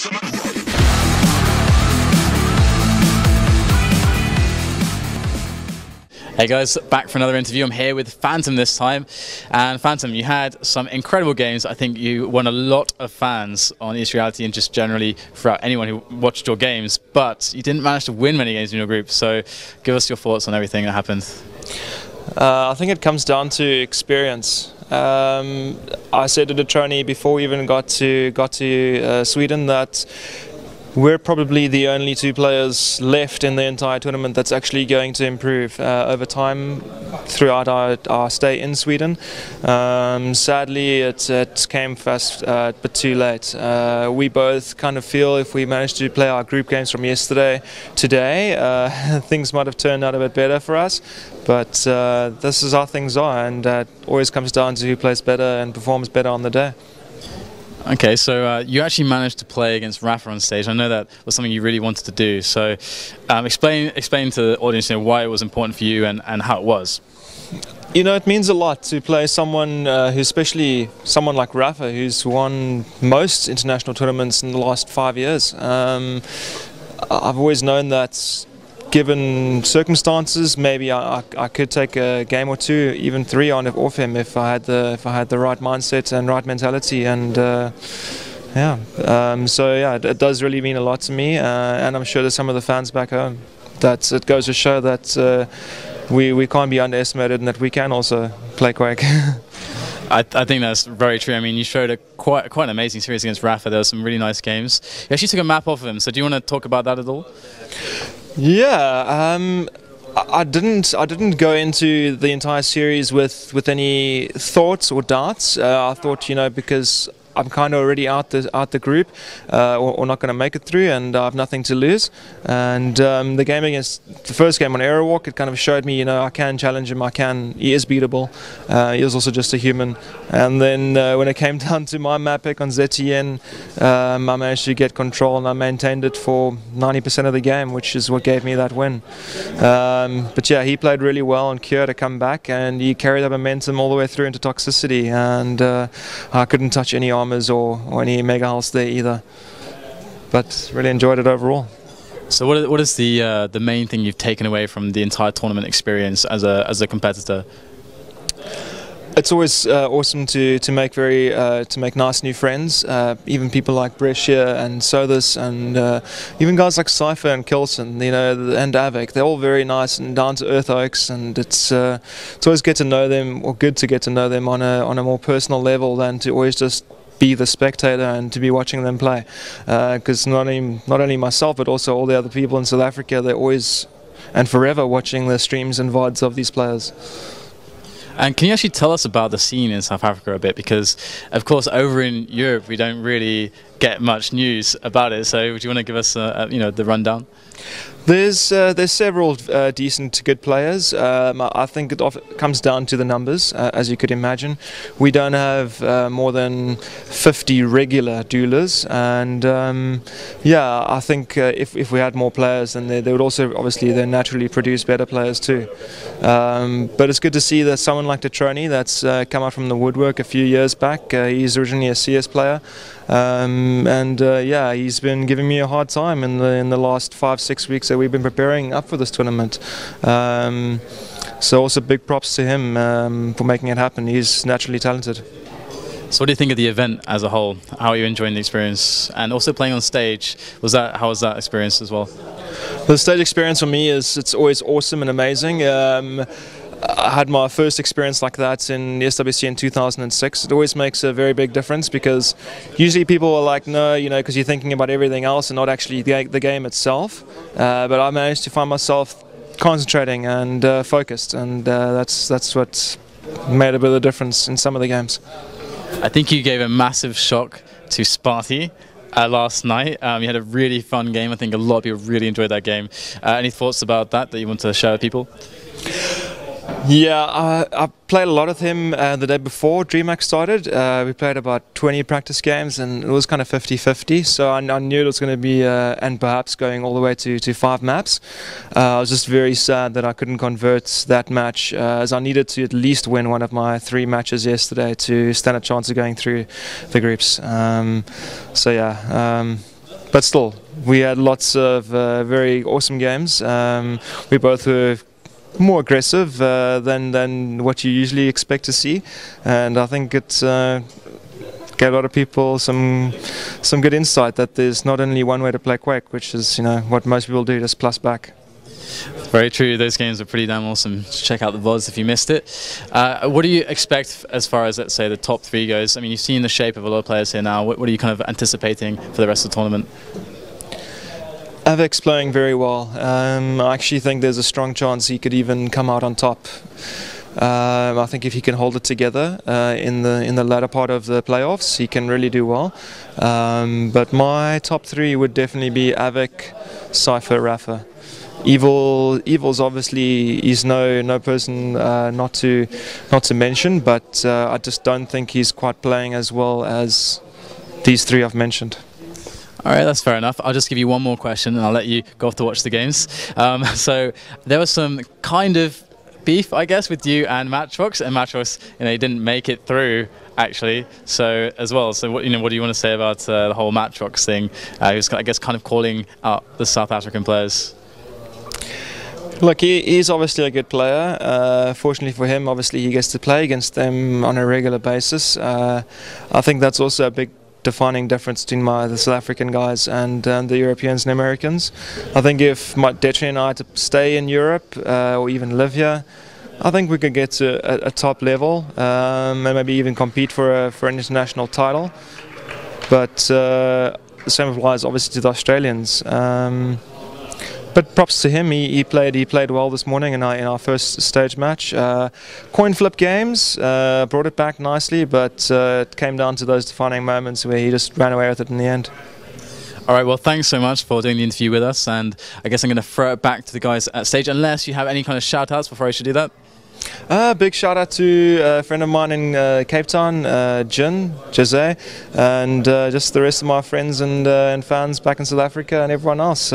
Hey guys, back for another interview. I'm here with Ph4ntom this time. And Ph4ntom, you had some incredible games. I think you won a lot of fans on East Reality and just generally throughout anyone who watched your games, but you didn't manage to win many games in your group. So give us your thoughts on everything that happened. I think it comes down to experience. I said to the trainee before we even got to Sweden that we're probably the only two players left in the entire tournament that's actually going to improve over time throughout our stay in Sweden. Sadly, it came fast, but too late. We both kind of feel if we managed to play our group games from yesterday, today, things might have turned out a bit better for us. But this is how things are, and it always comes down to who plays better and performs better on the day. Okay, so you actually managed to play against Rapha on stage. I know that was something you really wanted to do. So explain to the audience why it was important for you and how it was. You know, it means a lot to play someone especially someone like Rapha, who's won most international tournaments in the last 5 years. I've always known that given circumstances, maybe I could take a game or two, even three on off him if I had the right mindset and right mentality, and so yeah, it does really mean a lot to me, and I'm sure there's some of the fans back home. That it goes to show that we can't be underestimated and that we can also play quake. I think that's very true. I mean, you showed quite an amazing series against Rapha. There were some really nice games. You actually took a map off of him. So do you want to talk about that at all? Yeah, I didn't go into the entire series with any thoughts or doubts. I thought, you know, because I'm kind of already out the group, or not going to make it through, and I have nothing to lose. And the first game on Aerowalk, it kind of showed me, you know, I can challenge him. He is beatable. He is also just a human. And then when it came down to my map pick on ZTN, I managed to get control, and I maintained it for 90% of the game, which is what gave me that win. But yeah, he played really well on Cure to come back, and he carried that momentum all the way through into Toxicity, and I couldn't touch any armors or any mega hulls there either. But really enjoyed it overall. So what is the main thing you've taken away from the entire tournament experience as a competitor? It's always awesome to make nice new friends. Even people like Brescia and Sothis, and even guys like Cypher and Kilson, you know, and Avik. They're all very nice and down to earth oaks, and it's always good to know them, or good to get to know them on a more personal level than to always just be the spectator and to be watching them play. Because not only myself, but also all the other people in South Africa, they're always and forever watching the streams and VODs of these players. And can you actually tell us about the scene in South Africa a bit? Because, of course, over in Europe, we don't really get much news about it. So would you want to give us the rundown? There's several decent to good players. I think it comes down to the numbers, as you could imagine. We don't have more than 50 regular doulas, and yeah, I think if we had more players, then they would also obviously then naturally produce better players too. But it's good to see that someone like Detroni that's come out from the woodwork a few years back. He's originally a CS player. Yeah, he's been giving me a hard time in the last 5-6 weeks that we've been preparing up for this tournament. So also big props to him for making it happen. He's naturally talented. So what do you think of the event as a whole? How are you enjoying the experience? And also playing on stage, how was that experience as well? The stage experience for me it's always awesome and amazing. I had my first experience like that in the SWC in 2006. It always makes a very big difference, because usually people are like, no, you know, because you're thinking about everything else and not actually the game itself. But I managed to find myself concentrating and focused, and that's what made a bit of a difference in some of the games. I think you gave a massive shock to Sparty last night. You had a really fun game. I think a lot of people really enjoyed that game. Any thoughts about that you want to share with people? Yeah, I played a lot with him the day before DREAMHACK started. We played about 20 practice games, and it was kind of 50-50, so I knew it was going to be, and perhaps going all the way to 5 maps. I was just very sad that I couldn't convert that match, as I needed to at least win one of my 3 matches yesterday to stand a chance of going through the groups. So yeah, but still, we had lots of very awesome games. We both were more aggressive than what you usually expect to see, and I think it gave a lot of people some good insight that there's not only one way to play Quake, which is what most people do, just plus back. Very true. Those games are pretty damn awesome. Check out the VODs if you missed it. What do you expect as far as, let's say, the top 3 goes? I mean, you've seen the shape of a lot of players here now. What are you kind of anticipating for the rest of the tournament? Avek's playing very well. I actually think there's a strong chance he could even come out on top. I think if he can hold it together in the latter part of the playoffs, he can really do well. But my top 3 would definitely be Avek, Cypher, Rapha. Evil's obviously, he's no person not to mention, but I just don't think he's quite playing as well as these 3 I've mentioned. All right, that's fair enough. I'll just give you one more question and I'll let you go off to watch the games. So there was some kind of beef, I guess, with you and Matchbox, and Matchbox, he didn't make it through actually. So as well, so what do you want to say about the whole Matchbox thing? Who's, I guess, kind of calling out the South African players? Look, he's obviously a good player. Fortunately for him, obviously he gets to play against them on a regular basis. I think that's also a big defining difference between the South African guys and the Europeans and Americans. I think if Detri and I had to stay in Europe or even live here, I think we could get to a top level and maybe even compete for an international title. But the same applies obviously to the Australians. But props to him. He played well this morning in our first stage match. Coin flip games, brought it back nicely, but it came down to those defining moments where he just ran away with it in the end. All right, well, thanks so much for doing the interview with us, and I guess I'm going to throw it back to the guys at stage, unless you have any kind of shout-outs before I should do that. Big shout out to a friend of mine in Cape Town, Jose, and just the rest of my friends and fans back in South Africa and everyone else.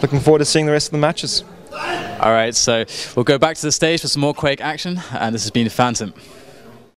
Looking forward to seeing the rest of the matches. All right, so we'll go back to the stage for some more Quake action, and this has been Phantom.